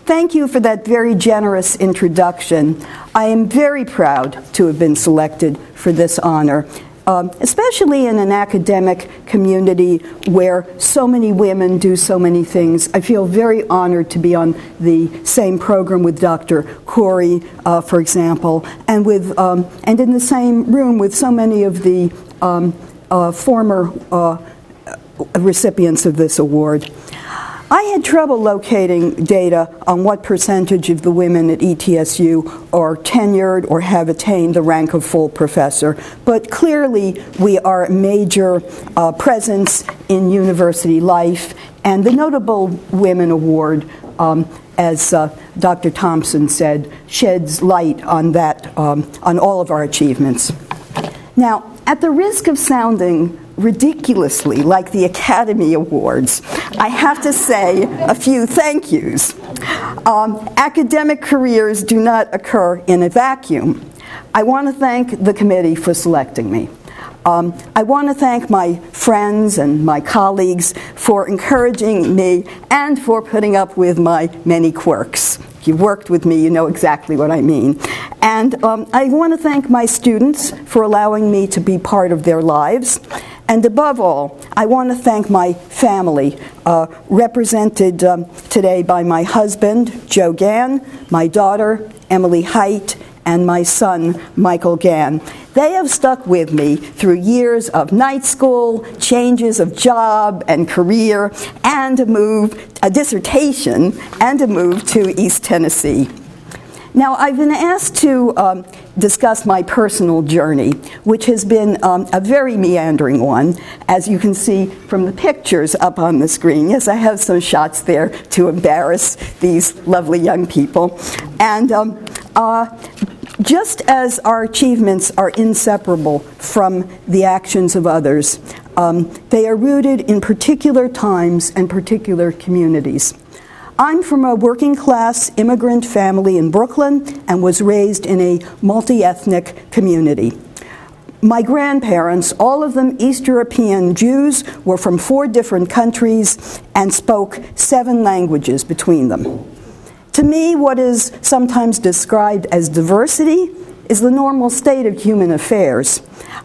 Thank you for that very generous introduction. I am very proud to have been selected for this honor, especially in an academic community where so many women do so many things. I feel very honored to be on the same program with Dr. Corey, for example, and in the same room with so many of the former recipients of this award. I had trouble locating data on what percentage of the women at ETSU are tenured or have attained the rank of full professor, but clearly we are a major presence in university life, and the Notable Women Award, as Dr. Thompson said, sheds light on that, on all of our achievements. Now, at the risk of sounding ridiculously like the Academy Awards, I have to say a few thank yous. Academic careers do not occur in a vacuum. I want to thank the committee for selecting me. I want to thank my friends and my colleagues for encouraging me and for putting up with my many quirks. If you've worked with me, you know exactly what I mean. And I want to thank my students for allowing me to be part of their lives. And above all, I want to thank my family, represented today by my husband, Joe Gann, my daughter, Emily Height, and my son, Michael Gann. They have stuck with me through years of night school, changes of job and career, and a dissertation, and a move to East Tennessee. Now, I've been asked to discuss my personal journey, which has been a very meandering one, as you can see from the pictures up on the screen. Yes, I have some shots there to embarrass these lovely young people. And just as our achievements are inseparable from the actions of others, they are rooted in particular times and particular communities. I'm from a working-class immigrant family in Brooklyn and was raised in a multi-ethnic community. My grandparents, all of them East European Jews, were from 4 different countries and spoke 7 languages between them. To me, what is sometimes described as diversity is the normal state of human affairs.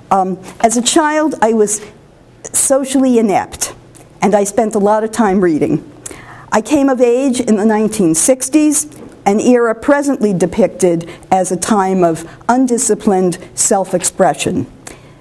As a child, I was socially inept, and I spent a lot of time reading. I came of age in the 1960s, an era presently depicted as a time of undisciplined self-expression.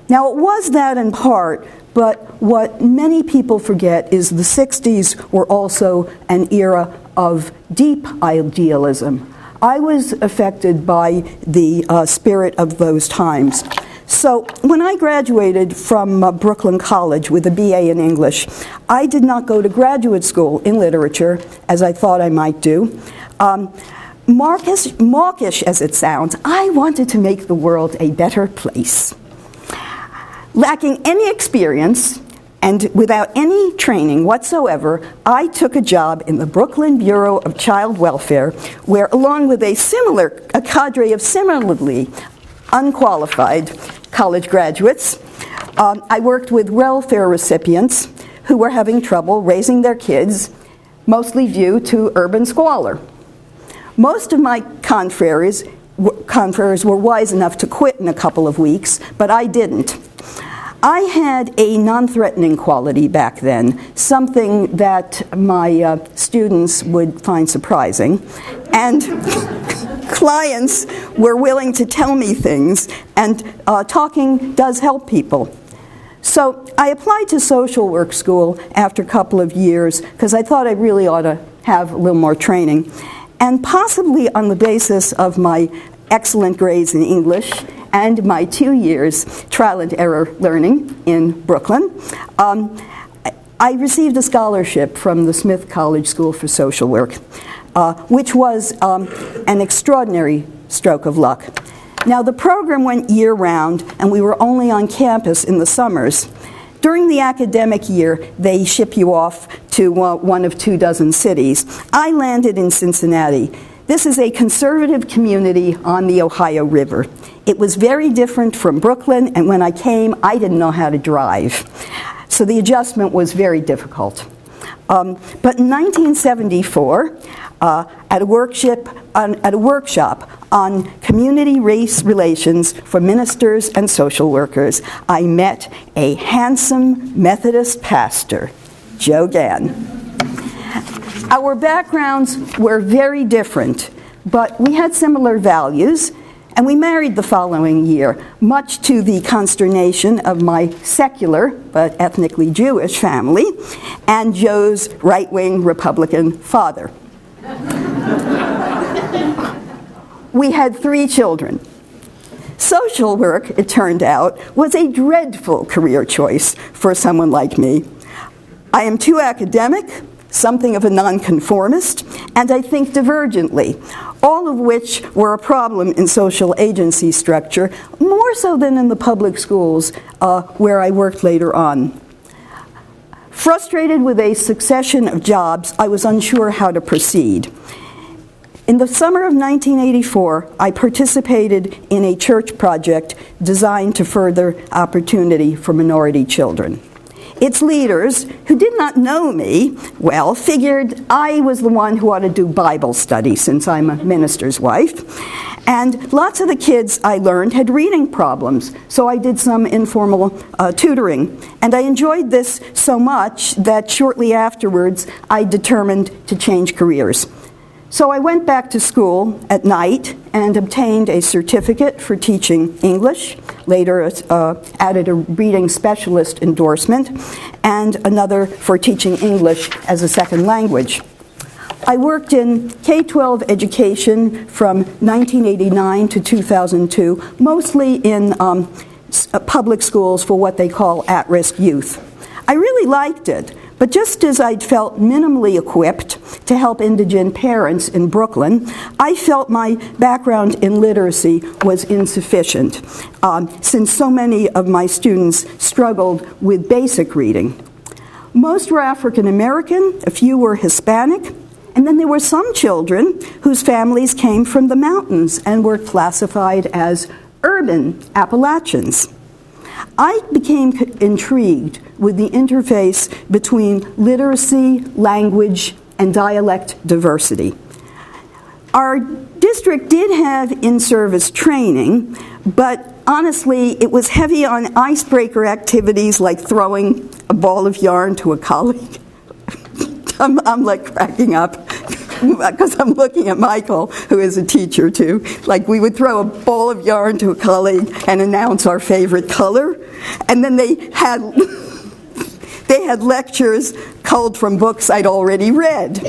Now, it was that in part, but what many people forget is the 60s were also an era of deep idealism. I was affected by the spirit of those times. So when I graduated from Brooklyn College with a BA in English, I did not go to graduate school in literature, as I thought I might do. Mawkish as it sounds, I wanted to make the world a better place. Lacking any experience and without any training whatsoever, I took a job in the Brooklyn Bureau of Child Welfare, where along with a cadre of similarly unqualified college graduates, I worked with welfare recipients who were having trouble raising their kids, mostly due to urban squalor. Most of my confreres were wise enough to quit in a couple of weeks, but I didn't. I had a non-threatening quality back then, something that my students would find surprising, and clients were willing to tell me things, and talking does help people. So I applied to social work school after a couple of years because I thought I really ought to have a little more training, and possibly on the basis of my excellent grades in English and my 2 years trial and error learning in Brooklyn, I received a scholarship from the Smith College School for Social Work, which was an extraordinary stroke of luck. Now, the program went year-round, and we were only on campus in the summers. During the academic year, they ship you off to one of 24 cities. I landed in Cincinnati. This is a conservative community on the Ohio River. It was very different from Brooklyn, and when I came, I didn't know how to drive. So the adjustment was very difficult. But in 1974, at a workshop on community race relations for ministers and social workers, I met a handsome Methodist pastor, Joe Gann. Our backgrounds were very different, but we had similar values, and we married the following year, much to the consternation of my secular but ethnically Jewish family and Joe's right-wing Republican father. We had 3 children. Social work, it turned out, was a dreadful career choice for someone like me. I am too academic, something of a nonconformist, and I think divergently, all of which were a problem in social agency structure, more so than in the public schools where I worked later on. Frustrated with a succession of jobs, I was unsure how to proceed. In the summer of 1984, I participated in a church project designed to further opportunity for minority children. Its leaders, who did not know me well, figured I was the one who ought to do Bible study since I'm a minister's wife. And lots of the kids, I learned, had reading problems, so I did some informal tutoring. And I enjoyed this so much that shortly afterwards, I determined to change careers. So I went back to school at night and obtained a certificate for teaching English, later added a reading specialist endorsement, and another for teaching English as a second language. I worked in K-12 education from 1989 to 2002, mostly in public schools for what they call at-risk youth. I really liked it. But just as I'd felt minimally equipped to help indigent parents in Brooklyn, I felt my background in literacy was insufficient, since so many of my students struggled with basic reading. Most were African American, a few were Hispanic, and then there were some children whose families came from the mountains and were classified as urban Appalachians. I became intrigued with the interface between literacy, language, and dialect diversity. Our district did have in-service training, but honestly, it was heavy on icebreaker activities like throwing a ball of yarn to a colleague. I'm like cracking up because I'm looking at Michael, who is a teacher too. Like, we would throw a ball of yarn to a colleague and announce our favorite color, and then they had lectures culled from books I'd already read.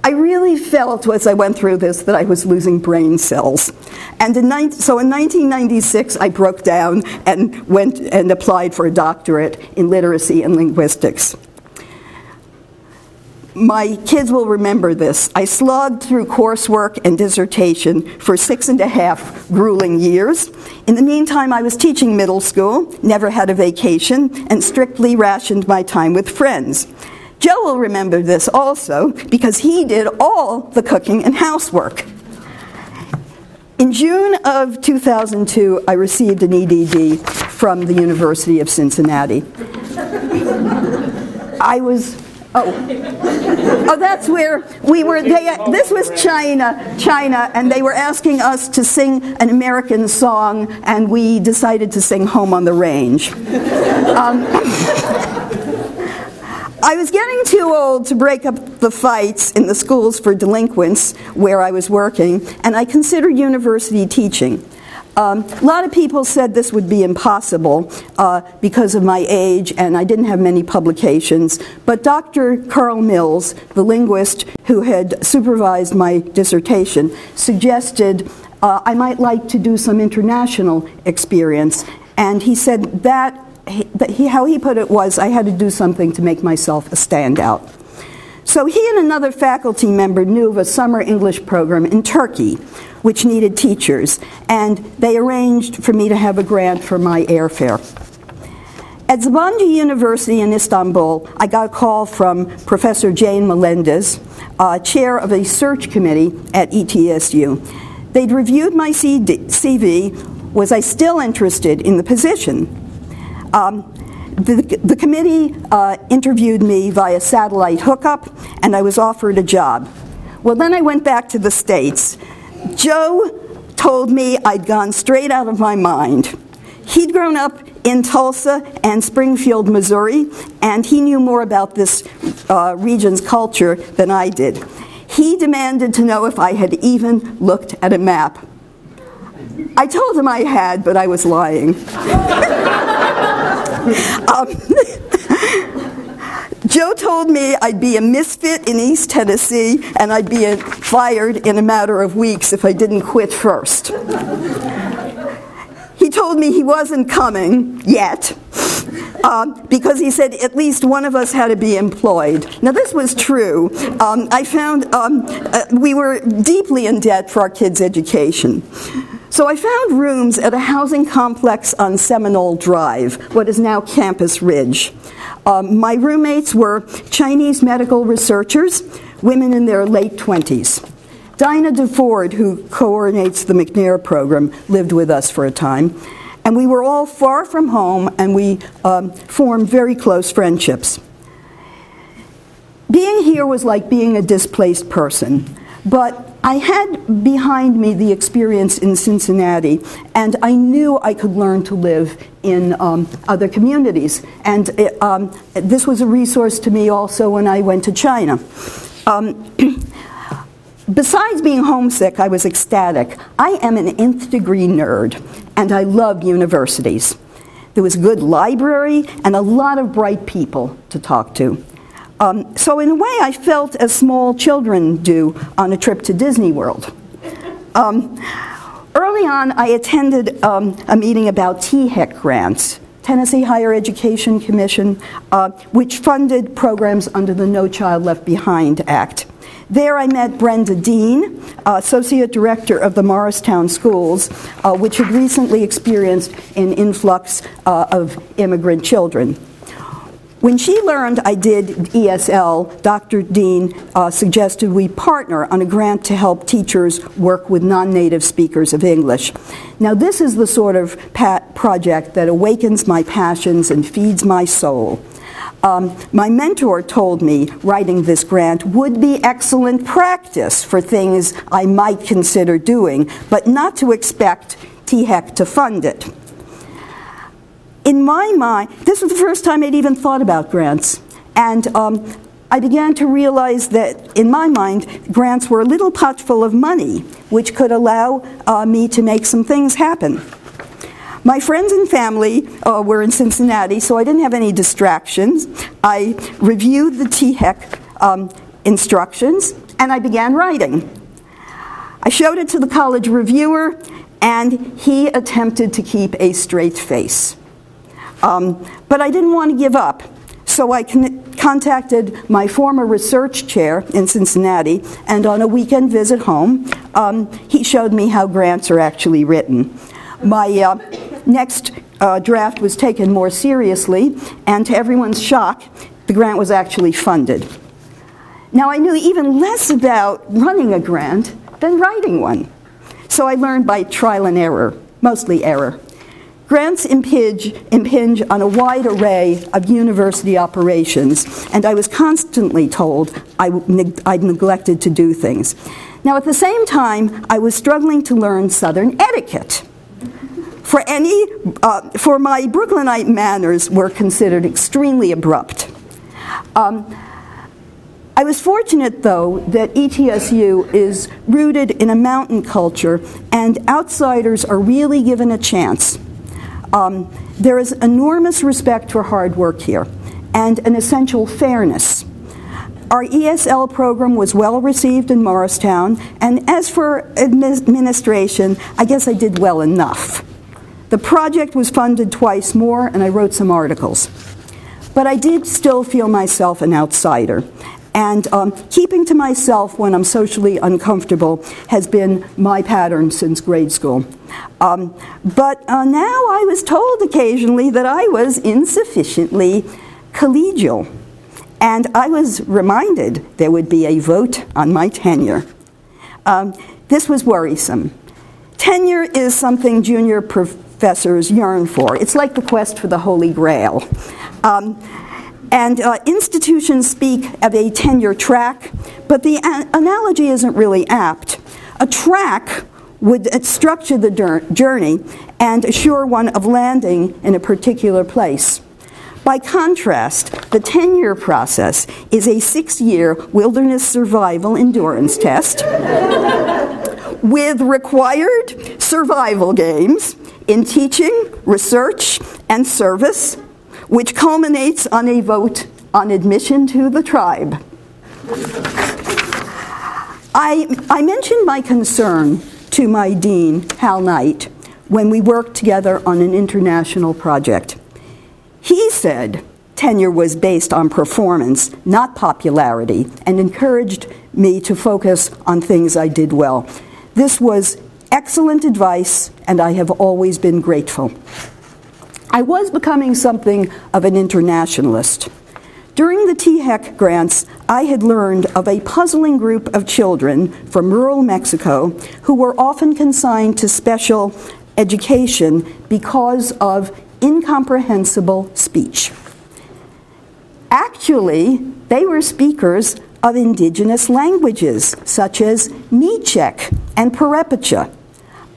I really felt as I went through this that I was losing brain cells. And so in 1996, I broke down and went and applied for a doctorate in literacy and linguistics. My kids will remember this. I slogged through coursework and dissertation for 6.5 grueling years. In the meantime, I was teaching middle school, never had a vacation, and strictly rationed my time with friends. Joe will remember this also because he did all the cooking and housework. In June of 2002, I received an EDD from the University of Cincinnati. Oh, that's where we were. This was China, and they were asking us to sing an American song, and we decided to sing Home on the Range. I was getting too old to break up the fights in the schools for delinquents where I was working, and I considered university teaching. A lot of people said this would be impossible because of my age, and I didn't have many publications. But Dr. Carl Mills, the linguist who had supervised my dissertation, suggested I might like to do some international experience. And he said that how he put it was I had to do something to make myself a standout. So he and another faculty member knew of a summer English program in Turkey, which needed teachers, and they arranged for me to have a grant for my airfare. At Sabancı University in Istanbul, I got a call from Professor Jane Melendez, chair of a search committee at ETSU. They'd reviewed my CV. Was I still interested in the position? The committee interviewed me via satellite hookup, and I was offered a job. Well, then I went back to the States. Joe told me I'd gone straight out of my mind. He'd grown up in Tulsa and Springfield, Missouri, and he knew more about this region's culture than I did. He demanded to know if I had even looked at a map. I told him I had, but I was lying. Joe told me I'd be a misfit in East Tennessee and I'd be fired in a matter of weeks if I didn't quit first. He told me he wasn't coming yet because he said at least one of us had to be employed. Now this was true. I found we were deeply in debt for our kids' education. So I found rooms at a housing complex on Seminole Drive, what is now Campus Ridge. My roommates were Chinese medical researchers, women in their late 20s. Dinah DeFord, who coordinates the McNair program, lived with us for a time. And we were all far from home, and we formed very close friendships. Being here was like being a displaced person. But I had behind me the experience in Cincinnati, and I knew I could learn to live in other communities. And this was a resource to me also when I went to China. Besides being homesick, I was ecstatic. I am an nth degree nerd, and I love universities. There was a good library and a lot of bright people to talk to. So in a way, I felt as small children do on a trip to Disney World. Early on, I attended a meeting about THEC grants, Tennessee Higher Education Commission, which funded programs under the No Child Left Behind Act. There I met Brenda Dean, Associate Director of the Morristown Schools, which had recently experienced an influx of immigrant children. When she learned I did ESL, Dr. Dean suggested we partner on a grant to help teachers work with non-native speakers of English. Now this is the sort of project that awakens my passions and feeds my soul. My mentor told me writing this grant would be excellent practice for things I might consider doing, but not to expect THEC to fund it. In my mind, this was the first time I'd even thought about grants, and I began to realize that, in my mind, grants were a little pot full of money, which could allow me to make some things happen. My friends and family were in Cincinnati, so I didn't have any distractions. I reviewed the THEC instructions, and I began writing. I showed it to the college reviewer, and he attempted to keep a straight face. But I didn't want to give up, so I contacted my former research chair in Cincinnati, and on a weekend visit home, he showed me how grants are actually written. My next draft was taken more seriously, and to everyone's shock, the grant was actually funded. Now, I knew even less about running a grant than writing one, so I learned by trial and error, mostly error. Grants impinge on a wide array of university operations, and I was constantly told I'd neglected to do things. Now, at the same time, I was struggling to learn Southern etiquette. For my Brooklynite manners were considered extremely abrupt. I was fortunate, though, that ETSU is rooted in a mountain culture, and outsiders are really given a chance. There is enormous respect for hard work here, and an essential fairness. Our ESL program was well received in Morristown, and as for administration, I guess I did well enough. The project was funded twice more, and I wrote some articles. But I did still feel myself an outsider. And keeping to myself when I'm socially uncomfortable has been my pattern since grade school. But now I was told occasionally that I was insufficiently collegial. And I was reminded there would be a vote on my tenure. This was worrisome. Tenure is something junior professors yearn for. It's like the quest for the Holy Grail. And institutions speak of a tenure track, but the analogy isn't really apt. A track would structure the journey and assure one of landing in a particular place. By contrast, the tenure process is a 6-year wilderness survival endurance test with required survival games in teaching, research, and service, which culminates on a vote on admission to the tribe. I mentioned my concern to my dean, Hal Knight, when we worked together on an international project. He said tenure was based on performance, not popularity, and encouraged me to focus on things I did well. This was excellent advice, and I have always been grateful. I was becoming something of an internationalist. During the THEC grants, I had learned of a puzzling group of children from rural Mexico who were often consigned to special education because of incomprehensible speech. Actually, they were speakers of indigenous languages, such as Michec and Purepecha.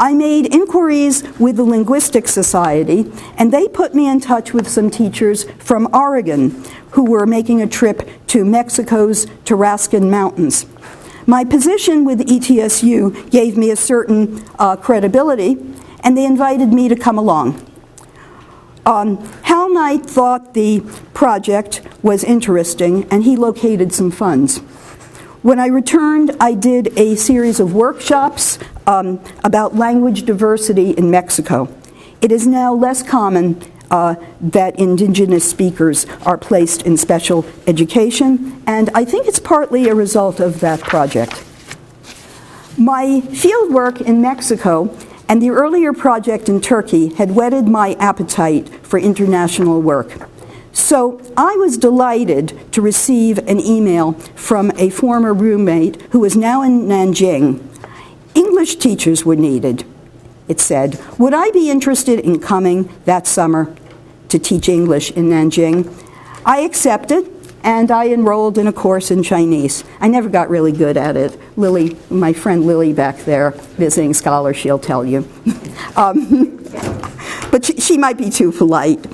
I made inquiries with the Linguistic Society, and they put me in touch with some teachers from Oregon who were making a trip to Mexico's Tarascan Mountains. My position with ETSU gave me a certain credibility, and they invited me to come along. Hal Knight thought the project was interesting, and he located some funds. When I returned, I did a series of workshops about language diversity in Mexico. It is now less common that indigenous speakers are placed in special education, and I think it's partly a result of that project. My field work in Mexico and the earlier project in Turkey had whetted my appetite for international work. So I was delighted to receive an email from a former roommate who is now in Nanjing. English teachers were needed, it said. Would I be interested in coming that summer to teach English in Nanjing? I accepted, and I enrolled in a course in Chinese. I never got really good at it. Lily, my friend Lily back there, visiting scholar, she'll tell you. But she might be too polite.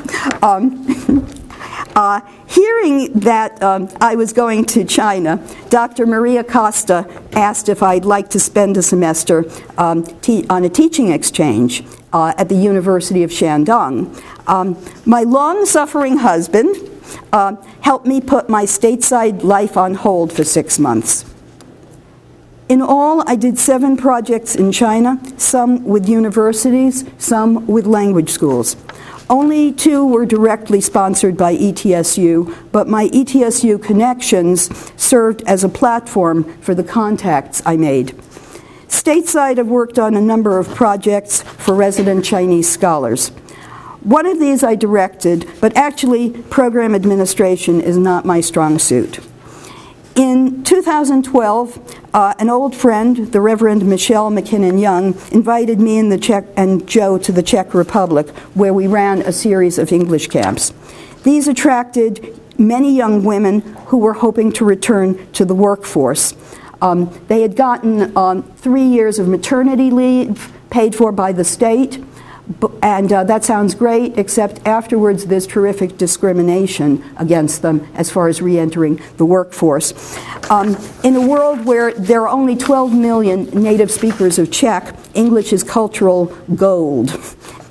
Hearing that I was going to China, Dr. Maria Costa asked if I'd like to spend a semester on a teaching exchange at the University of Shandong. My long-suffering husband helped me put my stateside life on hold for 6 months. In all, I did 7 projects in China, some with universities, some with language schools. Only 2 were directly sponsored by ETSU, but my ETSU connections served as a platform for the contacts I made. Stateside, I've worked on a number of projects for resident Chinese scholars. One of these I directed, but actually program administration is not my strong suit. In 2012, an old friend, the Reverend Michelle McKinnon Young, invited me and Joe to the Czech Republic, where we ran a series of English camps. These attracted many young women who were hoping to return to the workforce. They had gotten 3 years of maternity leave paid for by the state, and that sounds great, except afterwards there's terrific discrimination against them as far as re-entering the workforce. In a world where there are only 12 million native speakers of Czech, English is cultural gold.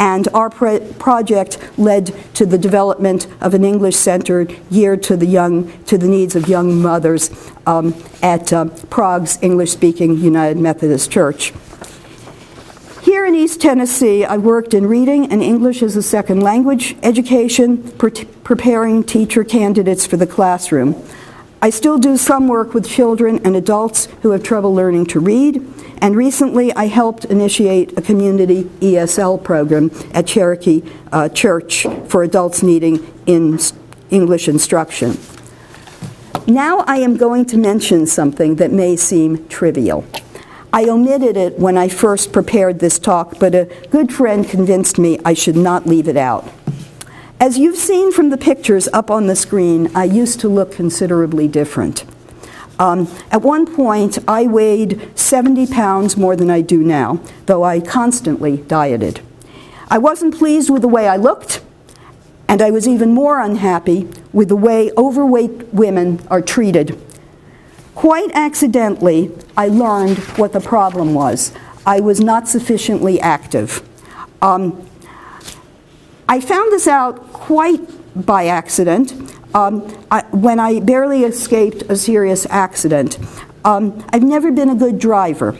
And our project led to the development of an English center geared to the needs of young mothers at Prague's English-speaking United Methodist Church. Here in East Tennessee, I worked in reading and English as a second language education, preparing teacher candidates for the classroom. I still do some work with children and adults who have trouble learning to read, and recently I helped initiate a community ESL program at Cherokee Church for adults needing English instruction. Now I am going to mention something that may seem trivial. I omitted it when I first prepared this talk, but a good friend convinced me I should not leave it out. As you've seen from the pictures up on the screen, I used to look considerably different. At one point, I weighed 70 pounds more than I do now, though I constantly dieted. I wasn't pleased with the way I looked, and I was even more unhappy with the way overweight women are treated. Quite accidentally, I learned what the problem was. I was not sufficiently active. I found this out quite by accident when I barely escaped a serious accident. I've never been a good driver.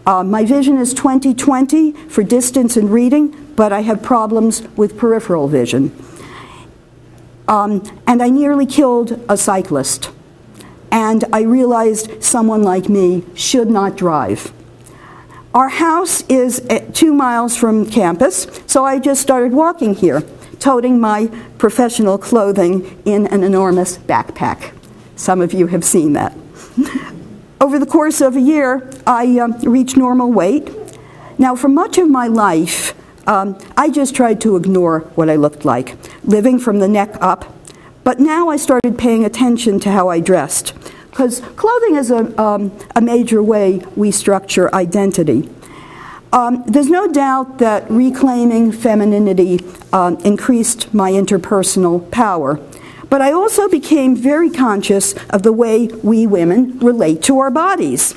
My vision is 20/20 for distance and reading, but I have problems with peripheral vision. And I nearly killed a cyclist. And I realized someone like me should not drive. Our house is 2 miles from campus, so I just started walking here, toting my professional clothing in an enormous backpack. Some of you have seen that. Over the course of a year, I reached normal weight. Now, for much of my life, I just tried to ignore what I looked like, living from the neck up. But now I started paying attention to how I dressed, because clothing is a major way we structure identity. There's no doubt that reclaiming femininity increased my interpersonal power. But I also became very conscious of the way we women relate to our bodies.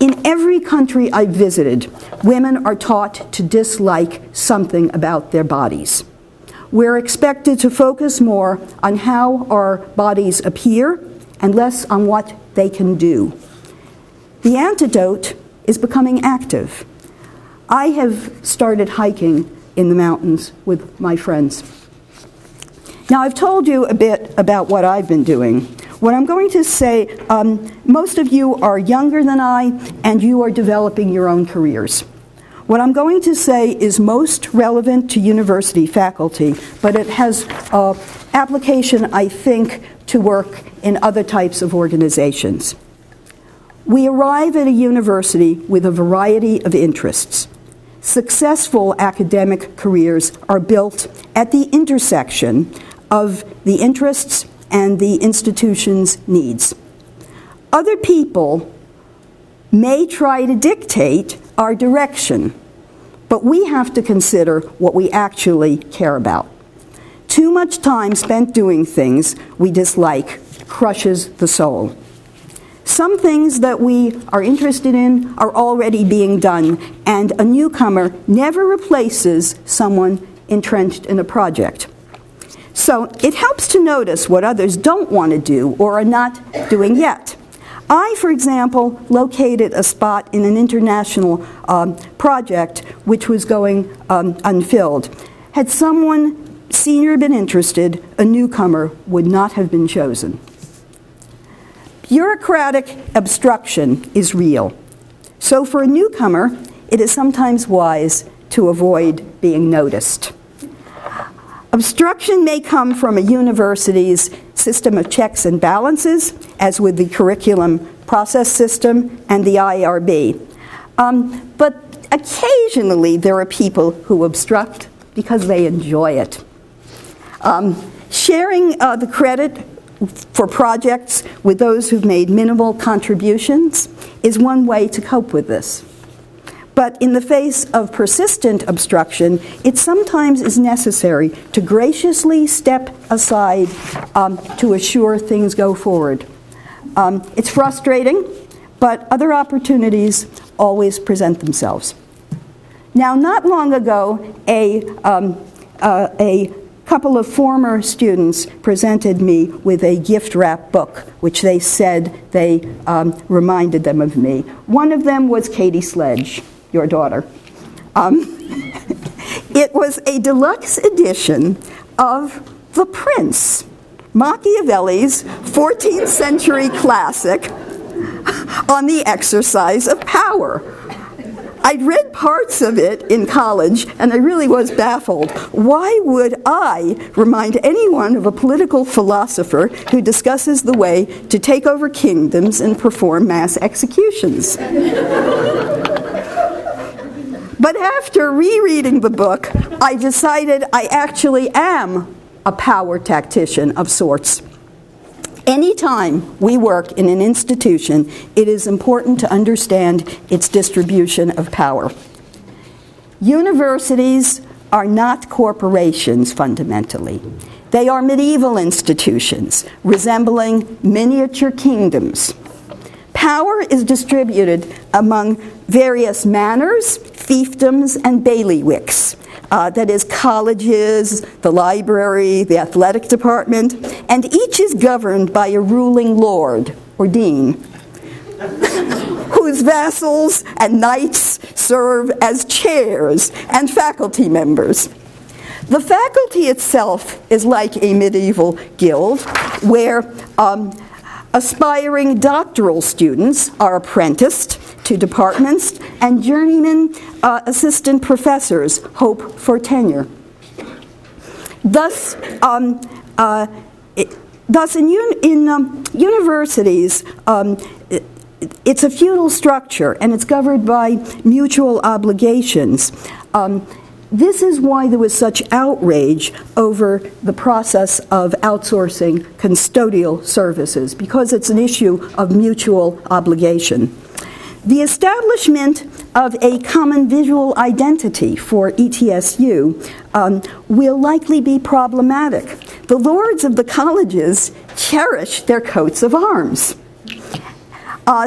In every country I visited, women are taught to dislike something about their bodies. We're expected to focus more on how our bodies appear and less on what they can do. The antidote is becoming active. I have started hiking in the mountains with my friends. Now, I've told you a bit about what I've been doing. What I'm going to say, most of you are younger than I, and you are developing your own careers. What I'm going to say is most relevant to university faculty, but it has application, I think, to work in other types of organizations. We arrive at a university with a variety of interests. Successful academic careers are built at the intersection of the interests and the institution's needs. Other people may try to dictate our direction, but we have to consider what we actually care about. Too much time spent doing things we dislike crushes the soul. Some things that we are interested in are already being done, and a newcomer never replaces someone entrenched in a project. So it helps to notice what others don't want to do or are not doing yet. I, for example, located a spot in an international project which was going unfilled. Had someone senior been interested, a newcomer would not have been chosen. Bureaucratic obstruction is real. So for a newcomer, it is sometimes wise to avoid being noticed. Obstruction may come from a university's system of checks and balances, as with the curriculum process system and the IRB. But occasionally there are people who obstruct because they enjoy it. Sharing the credit for projects with those who've made minimal contributions is one way to cope with this. But in the face of persistent obstruction, it sometimes is necessary to graciously step aside to assure things go forward. It's frustrating, but other opportunities always present themselves. Now, not long ago, a couple of former students presented me with a gift wrap book, which they said they reminded them of me. One of them was Katie Sledge, your daughter. It was a deluxe edition of The Prince, Machiavelli's 14th century classic on the exercise of power. I'd read parts of it in college, and I really was baffled. Why would I remind anyone of a political philosopher who discusses the way to take over kingdoms and perform mass executions? But after rereading the book, I decided I actually am a power tactician of sorts. Anytime we work in an institution, it is important to understand its distribution of power. Universities are not corporations fundamentally. They are medieval institutions resembling miniature kingdoms. Power is distributed among various manors, fiefdoms, and bailiwicks. That is, colleges, the library, the athletic department, and each is governed by a ruling lord or dean, whose vassals and knights serve as chairs and faculty members. The faculty itself is like a medieval guild where aspiring doctoral students are apprenticed to departments, and journeyman assistant professors hope for tenure. Thus, in universities, it's a feudal structure, and it's governed by mutual obligations. This is why there was such outrage over the process of outsourcing custodial services, because it's an issue of mutual obligation. The establishment of a common visual identity for ETSU will likely be problematic. The lords of the colleges cherish their coats of arms.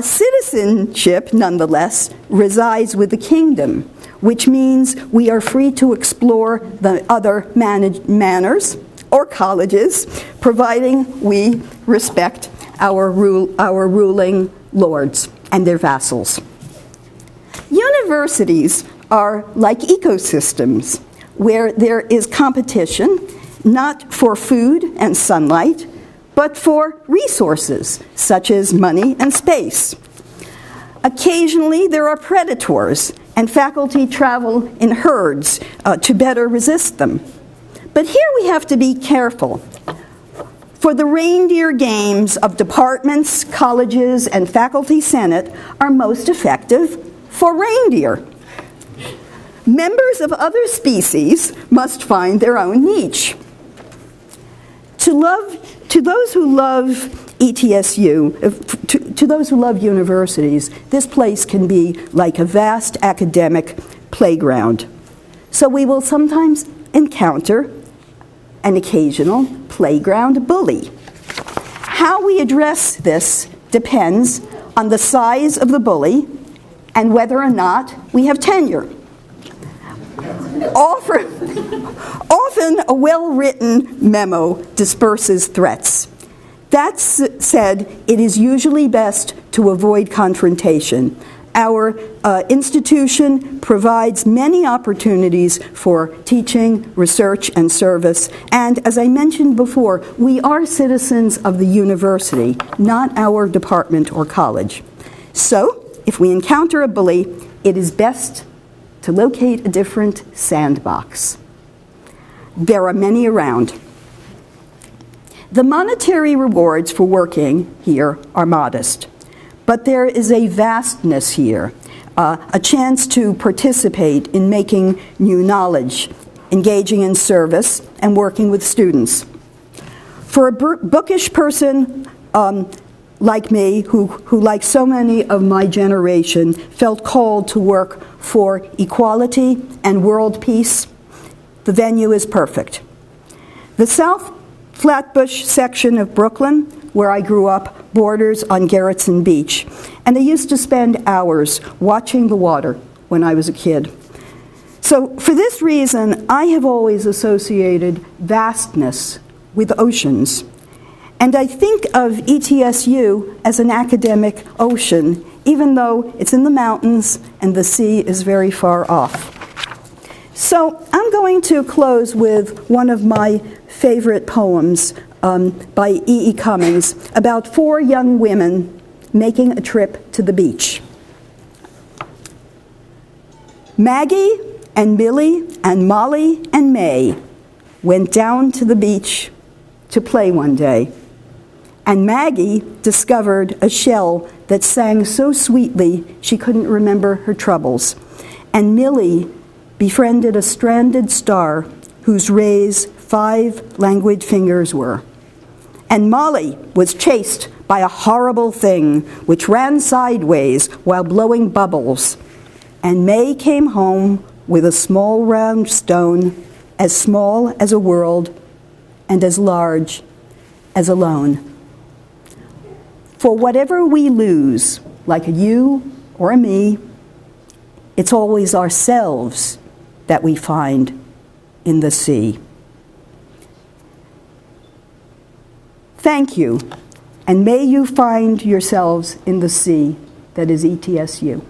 Citizenship, nonetheless, resides with the kingdom, which means we are free to explore the other manors or colleges, providing we respect our ruling lords and their vassals. Universities are like ecosystems where there is competition, not for food and sunlight, but for resources such as money and space. Occasionally there are predators, and faculty travel in herds to better resist them. But here we have to be careful. For the reindeer games of departments, colleges, and faculty senate are most effective for reindeer. Members of other species must find their own niche. To those who love ETSU, to those who love universities, this place can be like a vast academic playground. So we will sometimes encounter an occasional playground bully. How we address this depends on the size of the bully and whether or not we have tenure. Often a well-written memo disperses threats. That said, it is usually best to avoid confrontation. Our institution provides many opportunities for teaching, research, and service. And as I mentioned before, we are citizens of the university, not our department or college. So, if we encounter a bully, it is best to locate a different sandbox. There are many around. The monetary rewards for working here are modest. But there is a vastness here, a chance to participate in making new knowledge, engaging in service, and working with students. For a bookish person like me, who like so many of my generation, felt called to work for equality and world peace, the venue is perfect. The South Flatbush section of Brooklyn, where I grew up, borders on Gerritsen Beach, and I used to spend hours watching the water when I was a kid. So for this reason, I have always associated vastness with oceans. And I think of ETSU as an academic ocean, even though it's in the mountains and the sea is very far off. So I'm going to close with one of my favorite poems by E.E. Cummings about 4 young women making a trip to the beach. Maggie and Millie and Molly and May went down to the beach to play one day. And Maggie discovered a shell that sang so sweetly she couldn't remember her troubles. And Millie befriended a stranded star whose rays 5 languid fingers were. And Molly was chased by a horrible thing which ran sideways while blowing bubbles. And May came home with a small round stone, as small as a world and as large as alone. For whatever we lose, like a you or a me, it's always ourselves that we find in the sea. Thank you, and may you find yourselves in the sea that is ETSU.